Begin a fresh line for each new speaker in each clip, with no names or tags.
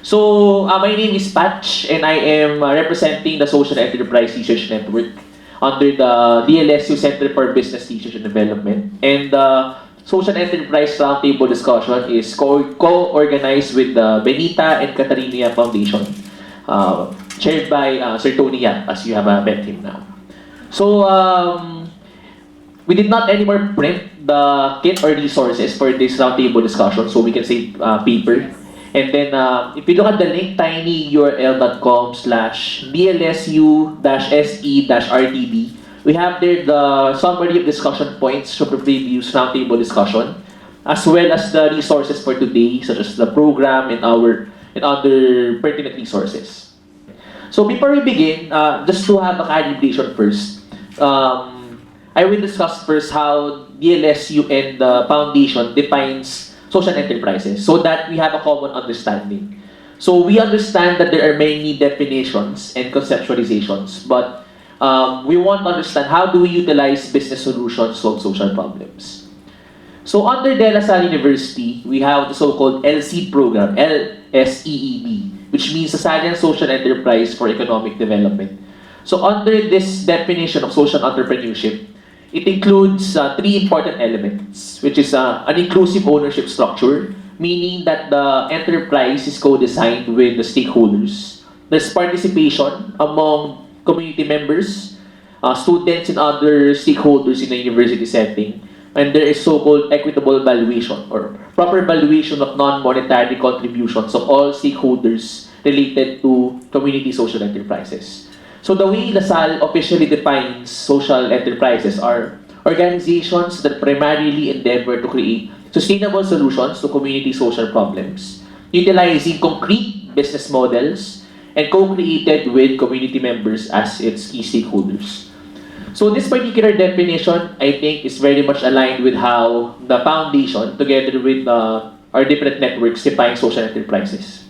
My name is Patch, and I am representing the Social Enterprise Research Network under the DLSU Center for Business Research and Development. And the Social Enterprise Roundtable discussion is co-organized with the Benita and Catarina Foundation, chaired by Sir Tony Yap, as you have met him now. So, we did not anymore print the kit or resources for this roundtable discussion, so we can save paper. And then, if you look at the link, tinyurl.com/dlsu-se-rtb, we have there the summary of discussion points from the previous roundtable discussion, as well as the resources for today, such as the program and other pertinent resources. So before we begin, just to have a calibration first, I will discuss first how DLSU and the foundation defines social enterprises so that we have a common understanding. So we understand that there are many definitions and conceptualizations, but we want to understand how do we utilize business solutions to solve social problems. So under De La Salle University, we have the so-called LSEED program, LSEED, which means the Science Social Enterprise for Economic Development. So under this definition of social entrepreneurship, it includes three important elements, which is an inclusive ownership structure, meaning that the enterprise is co-designed with the stakeholders. There's participation among community members, students, and other stakeholders in a university setting. And there is so-called equitable valuation or proper valuation of non-monetary contributions of all stakeholders related to community social enterprises. So the way LaSalle officially defines social enterprises are organizations that primarily endeavor to create sustainable solutions to community social problems, utilizing concrete business models and co-created with community members as its key stakeholders. So this particular definition, I think, is very much aligned with how the foundation, together with our different networks, define social enterprises.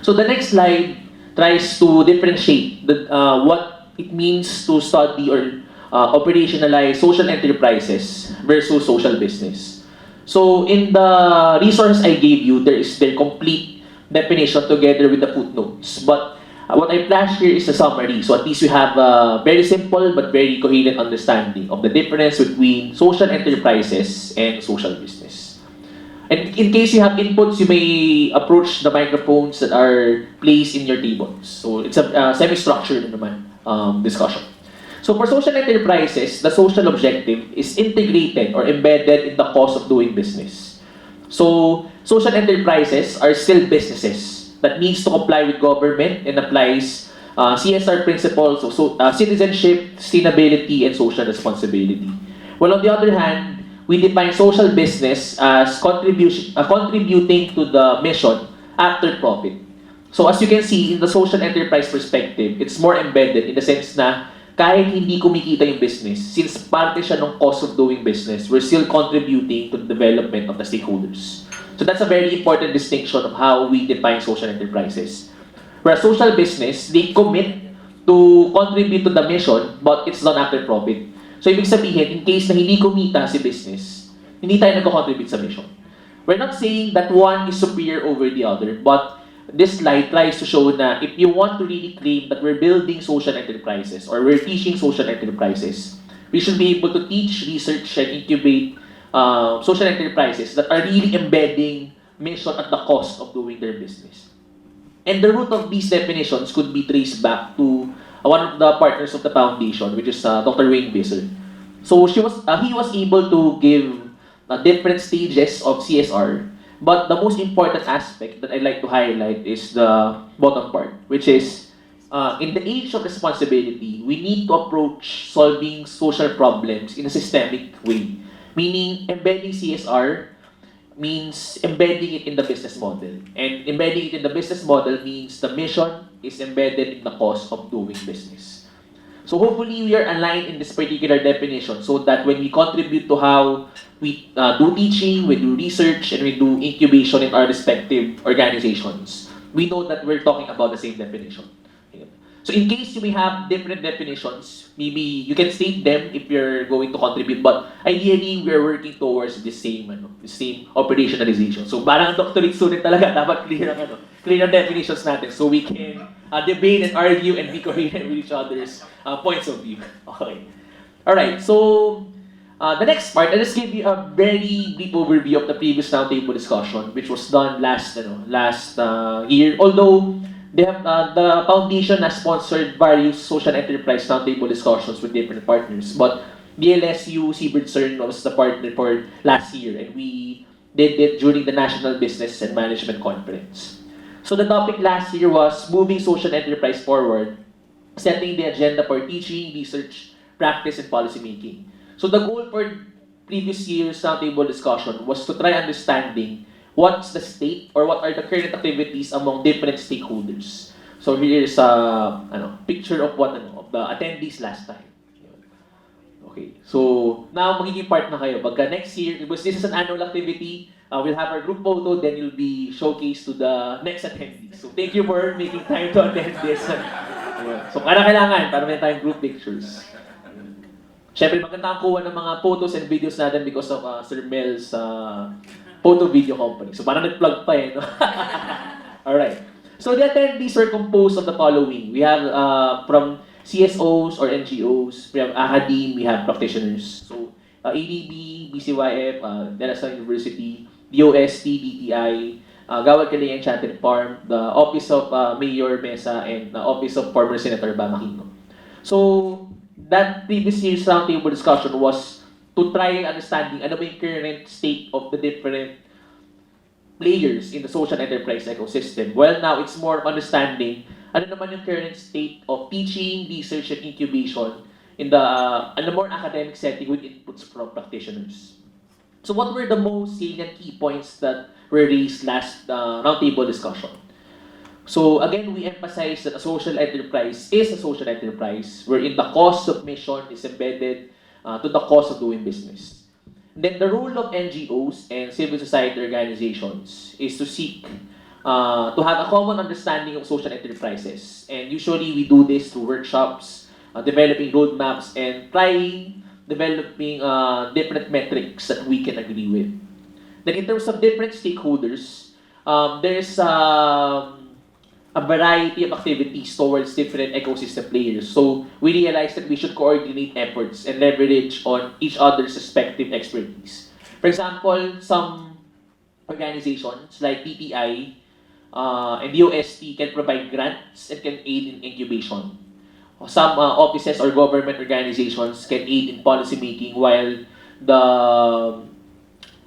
So the next slide tries to differentiate what it means to study or operationalize social enterprises versus social business. So in the resource I gave you, there is their complete definition together with the footnotes. But what I flashed here is a summary. So at least you have a very simple but very coherent understanding of the difference between social enterprises and social business. And in case you have inputs, you may approach the microphones that are placed in your tables. So it's a semi-structured discussion. So for social enterprises, the social objective is integrated or embedded in the cost of doing business. So social enterprises are still businesses that needs to comply with government and applies CSR principles of citizenship, sustainability, and social responsibility. Well, on the other hand, we define social business as contributing to the mission after profit. So as you can see, in the social enterprise perspective, it's more embedded in the sense na kahit hindi kumikita yung business, since parte siya ng cost of doing business, we're still contributing to the development of the stakeholders. So that's a very important distinction of how we define social enterprises. Whereas social business, they commit to contribute to the mission, but it's done after profit. So, ibig sabihin, in case na hindi kumita si business, hindi tayo nagko-contribute sa mission. We're not saying that one is superior over the other, but this slide tries to show na if you want to really claim that we're building social enterprises or we're teaching social enterprises, we should be able to teach, research, and incubate social enterprises that are really embedding mission at the cost of doing their business. And the root of these definitions could be traced back to one of the partners of the foundation, which is Dr. Wayne Bisser. So he was able to give different stages of CSR, but the most important aspect that I'd like to highlight is the bottom part, which is in the age of responsibility, we need to approach solving social problems in a systemic way, meaning embedding CSR means embedding it in the business model. And embedding it in the business model means the mission is embedded in the cost of doing business. So hopefully we are aligned in this particular definition so that when we contribute to how we do teaching, we do research, and we do incubation in our respective organizations, we know that we're talking about the same definition. So in case you may have different definitions, maybe you can state them if you're going to contribute, but ideally, we're working towards the same operationalization. So parang doctorate student talaga, dapat clear ang definitions natin so we can debate and argue and be coherent with each other's points of view. Okay. Alright, so the next part, I'll just give you a very brief overview of the previous roundtable discussion, which was done last year. Although the foundation has sponsored various social enterprise roundtable discussions with different partners, but BLSU Seabird CERN was the partner for last year, and we did it during the National Business and Management Conference. So the topic last year was moving social enterprise forward, setting the agenda for teaching, research, practice, and policymaking. So the goal for previous year's roundtable discussion was to try understanding what's the state or what are the current activities among different stakeholders. So here's a picture of of the attendees last time. Okay, so now magiging part na kayo. Pagka next year, because this is an annual activity, we'll have our group photo, then you'll be showcased to the next attendees. So thank you for making time to attend this. So kailangan para may tayong group pictures. Siyempre, maganda ang kuha ng mga photos and videos natin because of Sir Mel's photo video company. So parang nag-plug pa no? Alright. So the attendees are composed of the following. We have from CSOs or NGOs, we have academe, we have practitioners. So ADB, BCYF, De La Salle University, DOST, DTI, Gawad Kalayang Enchanted Farm, the Office of Mayor Mesa, and the Office of Former Senator Bam Aquino. So that previous year's roundtable discussion was to try understanding ano ba yung current state of the different players in the social enterprise ecosystem. Well, now it's more understanding ano naman yung current state of teaching, research, and incubation in the more academic setting with inputs from practitioners. So what were the most salient key points that were raised last roundtable discussion? So again, we emphasize that a social enterprise is a social enterprise wherein the cost of mission is embedded to the cost of doing business. Then the role of NGOs and civil society organizations is to seek to have a common understanding of social enterprises. And usually we do this through workshops, developing roadmaps, and trying developing different metrics that we can agree with. Then in terms of different stakeholders, there's a variety of activities towards different ecosystem players. So we realized that we should coordinate efforts and leverage on each other's respective expertise. For example, some organizations like DTI and UST can provide grants and can aid in incubation. Some offices or government organizations can aid in policy making, while the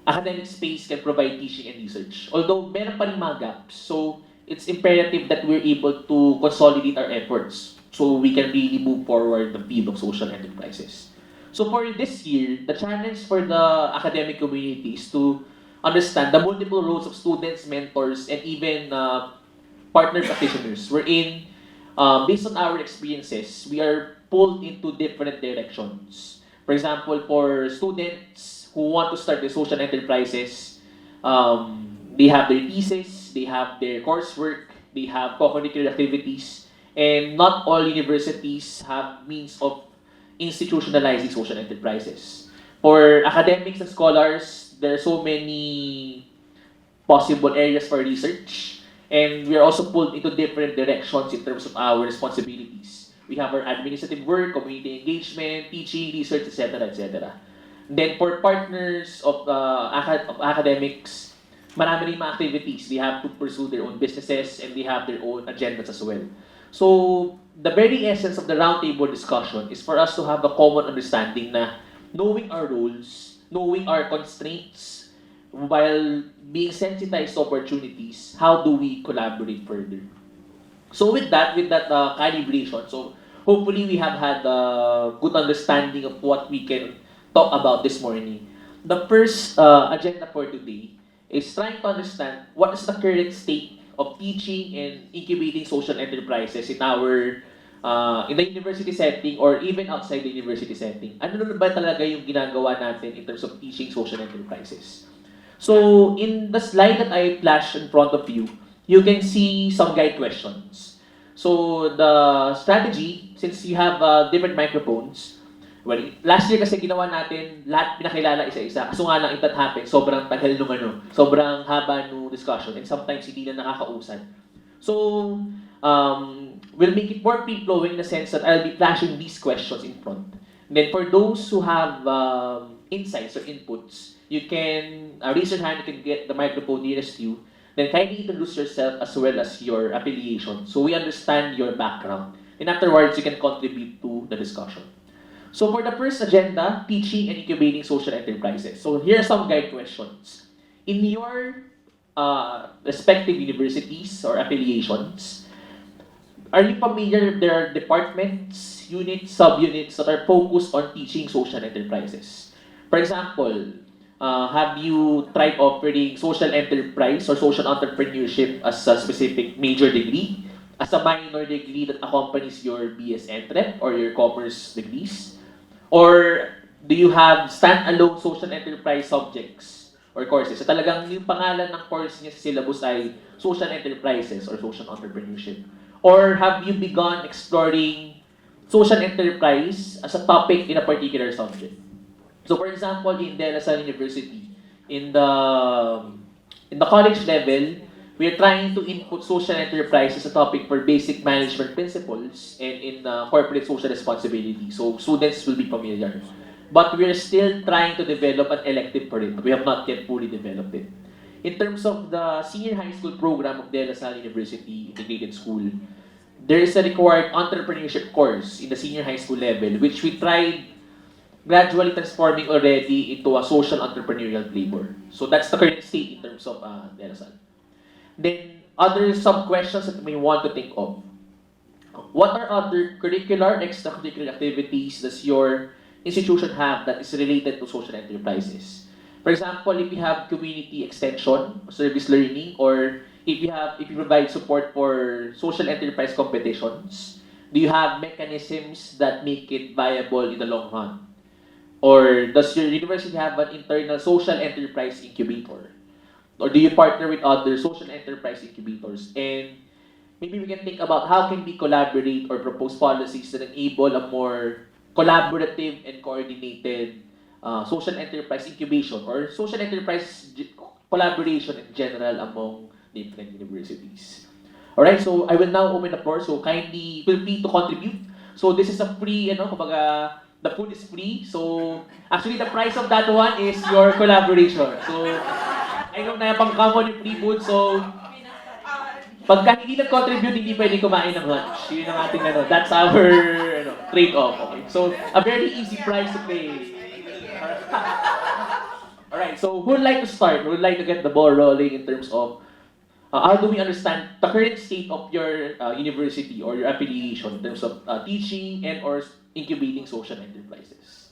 academic space can provide teaching and research. Although meron pa rin mga gaps, so it's imperative that we're able to consolidate our efforts so we can really move forward the field of social enterprises. So for this year, the challenge for the academic community is to understand the multiple roles of students, mentors, and even partner practitioners. Wherein, based on our experiences, we are pulled into different directions. For example, for students who want to start their social enterprises, they have their thesis, they have their coursework, they have co-curricular activities, and not all universities have means of institutionalizing social enterprises. For academics and scholars, there are so many possible areas for research, and we are also pulled into different directions in terms of our responsibilities. We have our administrative work, community engagement, teaching, research, etc., etc. Then for partners of academics, marami rin mga activities. They have to pursue their own businesses and they have their own agendas as well. So, the very essence of the roundtable discussion is for us to have a common understanding na knowing our roles, knowing our constraints, while being sensitized to opportunities, how do we collaborate further? So with that calibration, so hopefully we have had a good understanding of what we can talk about this morning. The first agenda for today is trying to understand what is the current state of teaching and incubating social enterprises in our in the university setting or even outside the university setting. Ano na ba talaga yung ginagawa natin in terms of teaching social enterprises? So in the slide that I flashed in front of you, you can see some guide questions. So the strategy, since you have different microphones, well, last year kasi ginawa natin, lahat pinakilala isa-isa. Kaso nga lang, if that happens, sobrang tagal nung sobrang haba nung discussion, and sometimes hindi na nakakausan. So, we'll make it more free-flowing in the sense that I'll be flashing these questions in front. And then for those who have insights or inputs, you can raise your hand, you can get the microphone nearest you. Then kindly introduce yourself as well as your affiliation so we understand your background. And afterwards, you can contribute to the discussion. So for the first agenda, teaching and incubating social enterprises. So here are some guide questions. In your respective universities or affiliations, are you familiar if there are departments, units, subunits that are focused on teaching social enterprises? For example, have you tried offering social enterprise or social entrepreneurship as a specific major degree, as a minor degree that accompanies your BS Entrep or your commerce degrees? Or do you have standalone social enterprise subjects or courses? So talagang yung pangalan ng course niya sa syllabus ay social enterprises or social entrepreneurship. Or have you begun exploring social enterprise as a topic in a particular subject? So for example, in De La Salle University, in the college level, we are trying to input social enterprise as a topic for basic management principles and in corporate social responsibility. So students will be familiar. But we are still trying to develop an elective for it. We have not yet fully developed it. In terms of the senior high school program of De La Salle University Integrated School, there is a required entrepreneurship course in the senior high school level, which we tried gradually transforming already into a social entrepreneurial flavor. So that's the current state in terms of De La Salle. Then, other sub-questions that you may want to think of. What are other curricular, extracurricular activities does your institution have that is related to social enterprises? For example, if you have community extension, service learning, or if you provide support for social enterprise competitions, do you have mechanisms that make it viable in the long run? Or does your university have an internal social enterprise incubator? Or do you partner with other social enterprise incubators? And maybe we can think about how can we collaborate or propose policies that enable a more collaborative and coordinated social enterprise incubation or social enterprise collaboration in general among different universities. Alright, so I will now open the floor. So kindly feel free to contribute. So this is a free, kumbaga, the food is free. So actually the price of that one is your collaboration. So I know na pang-common yung free food, so pagka hindi nag-contribute, hindi pwede kumain ng lunch. Yun ang ating that's our trade-off. Okay? So, a very easy price to pay. Alright, so who would like to start? Who would like to get the ball rolling in terms of how do we understand the current state of your university or your affiliation in terms of teaching and or incubating social enterprises?